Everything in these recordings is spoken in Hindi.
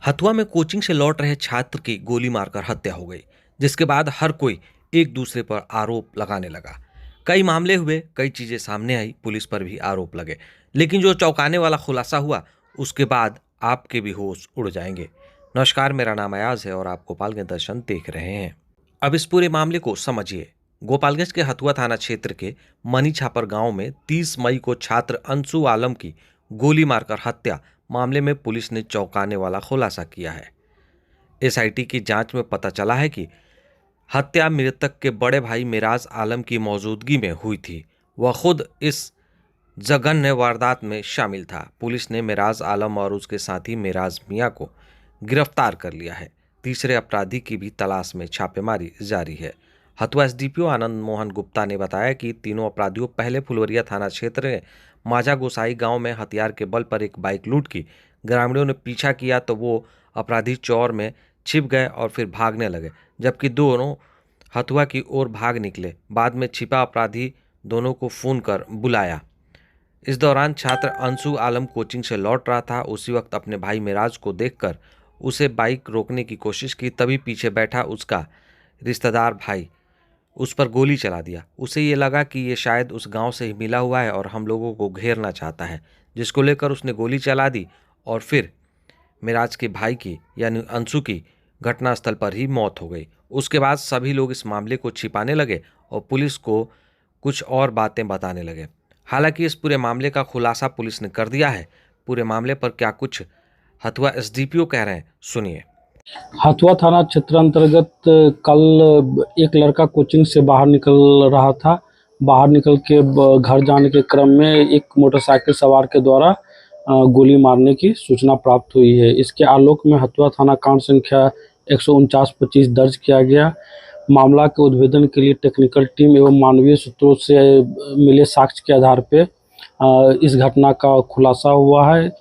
हथुआ में कोचिंग से लौट रहे छात्र की गोली मारकर हत्या हो गई, जिसके बाद हर कोई एक दूसरे पर आरोप लगाने लगा। कई मामले हुए, कई चीजें सामने आई, पुलिस पर भी आरोप लगे, लेकिन जो चौंकाने वाला खुलासा हुआ उसके बाद आपके भी होश उड़ जाएंगे। नमस्कार, मेरा नाम अयाज है और आप गोपालगंज दर्शन देख रहे हैं। अब इस पूरे मामले को समझिए। गोपालगंज के हथुआ थाना क्षेत्र के मनी छापर गांव में 30 मई को छात्र अंशु आलम की गोली मारकर हत्या मामले में पुलिस ने चौंकाने वाला खुलासा किया है। एसआईटी की जांच में पता चला है कि हत्या मृतक के बड़े भाई मिराज आलम की मौजूदगी में हुई थी। वह खुद इस जघन्य वारदात में शामिल था। पुलिस ने मिराज आलम और उसके साथी मिराज मियां को गिरफ्तार कर लिया है। तीसरे अपराधी की भी तलाश में छापेमारी जारी है। हथुआ एसडीपीओ आनंद मोहन गुप्ता ने बताया कि तीनों अपराधियों पहले फुलवरिया थाना क्षेत्र में माझा गोसाई गांव में हथियार के बल पर एक बाइक लूट की। ग्रामीणों ने पीछा किया तो वो अपराधी चौर में छिप गए और फिर भागने लगे, जबकि दोनों हथुआ की ओर भाग निकले। बाद में छिपा अपराधी दोनों को फोन कर बुलाया। इस दौरान छात्र अंशु आलम कोचिंग से लौट रहा था। उसी वक्त अपने भाई मिराज को देखकर उसे बाइक रोकने की कोशिश की, तभी पीछे बैठा उसका रिश्तेदार भाई उस पर गोली चला दिया। उसे ये लगा कि ये शायद उस गांव से ही मिला हुआ है और हम लोगों को घेरना चाहता है, जिसको लेकर उसने गोली चला दी और फिर मिराज के भाई की यानी अंशु की घटनास्थल पर ही मौत हो गई। उसके बाद सभी लोग इस मामले को छिपाने लगे और पुलिस को कुछ और बातें बताने लगे। हालांकि इस पूरे मामले का खुलासा पुलिस ने कर दिया है। पूरे मामले पर क्या कुछ हथुआ एसडीपीओ कह रहे हैं, सुनिए। हथुआ थाना क्षेत्र अंतर्गत कल एक लड़का कोचिंग से बाहर निकल रहा था। बाहर निकल के घर जाने के क्रम में एक मोटरसाइकिल सवार के द्वारा गोली मारने की सूचना प्राप्त हुई है। इसके आलोक में हथुआ थाना कांड संख्या 149-25 दर्ज किया गया। मामला के उद्भेदन के लिए टेक्निकल टीम एवं मानवीय सूत्रों से मिले साक्ष्य के आधार पर इस घटना का खुलासा हुआ है।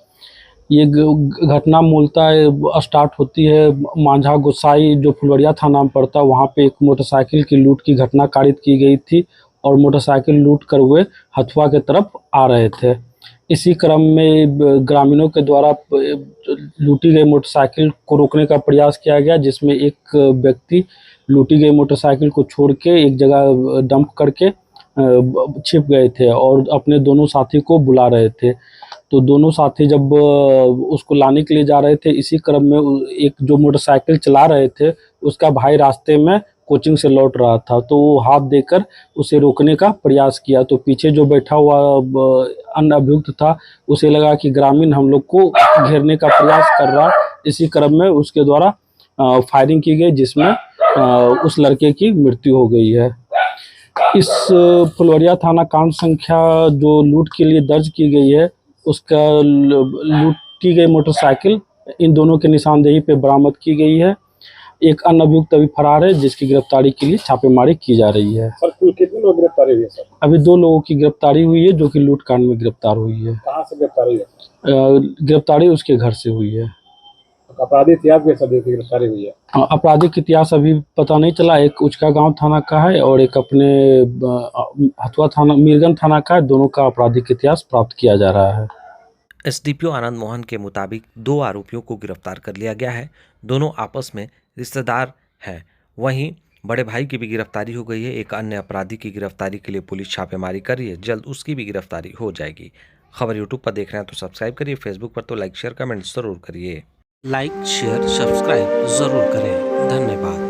ये घटना मूलतः स्टार्ट होती है माझा गोसाई, जो फुलवरिया थाना में पड़ता है। वहाँ पे एक मोटरसाइकिल की लूट की घटना कारित की गई थी और मोटरसाइकिल लूट कर हुए हथुआ के तरफ आ रहे थे। इसी क्रम में ग्रामीणों के द्वारा लूटी गई मोटरसाइकिल को रोकने का प्रयास किया गया, जिसमें एक व्यक्ति लूटी गई मोटरसाइकिल को छोड़ के एक जगह डंप करके छिप गए थे और अपने दोनों साथी को बुला रहे थे। तो दोनों साथी जब उसको लाने के लिए जा रहे थे, इसी क्रम में एक जो मोटरसाइकिल चला रहे थे उसका भाई रास्ते में कोचिंग से लौट रहा था, तो वो हाथ देकर उसे रोकने का प्रयास किया। तो पीछे जो बैठा हुआ अन्य अभियुक्त था, उसे लगा कि ग्रामीण हम लोग को घेरने का प्रयास कर रहा। इसी क्रम में उसके द्वारा फायरिंग की गई, जिसमें उस लड़के की मृत्यु हो गई है। इस फुलवरिया थाना कांड संख्या जो लूट के लिए दर्ज की गई है, उसका लूट की गई मोटरसाइकिल इन दोनों के निशानदेही पे बरामद की गई है। एक अन्य अभियुक्त अभी फरार है, जिसकी गिरफ्तारी के लिए छापेमारी की जा रही है। सर, कुल कितने लोग गिरफ्तारी हुए सर? अभी 2 लोगों की गिरफ्तारी हुई है, जो कि लूट कांड में गिरफ्तार हुई है। कहाँ से गिरफ्तारी हुई है? गिरफ्तारी उसके घर से हुई है। अपराधी इतिहास भी सभी की गिरफ्तारी हुई है? आपराधिक इतिहास अभी पता नहीं चला। एक उचका गांव थाना का है और एक अपने हथुआ थाना मीरगंज थाना का है। दोनों का आपराधिक इतिहास प्राप्त किया जा रहा है। एसडीपीओ आनंद मोहन के मुताबिक 2 आरोपियों को गिरफ्तार कर लिया गया है। दोनों आपस में रिश्तेदार हैं। वहीं बड़े भाई की भी गिरफ्तारी हो गई है। एक अन्य अपराधी की गिरफ्तारी के लिए पुलिस छापेमारी कर रही है। जल्द उसकी भी गिरफ्तारी हो जाएगी। खबर यूट्यूब पर देख रहे हैं तो सब्सक्राइब करिए, फेसबुक पर तो लाइक शेयर कमेंट जरूर करिए। लाइक शेयर सब्सक्राइब जरूर करें। धन्यवाद।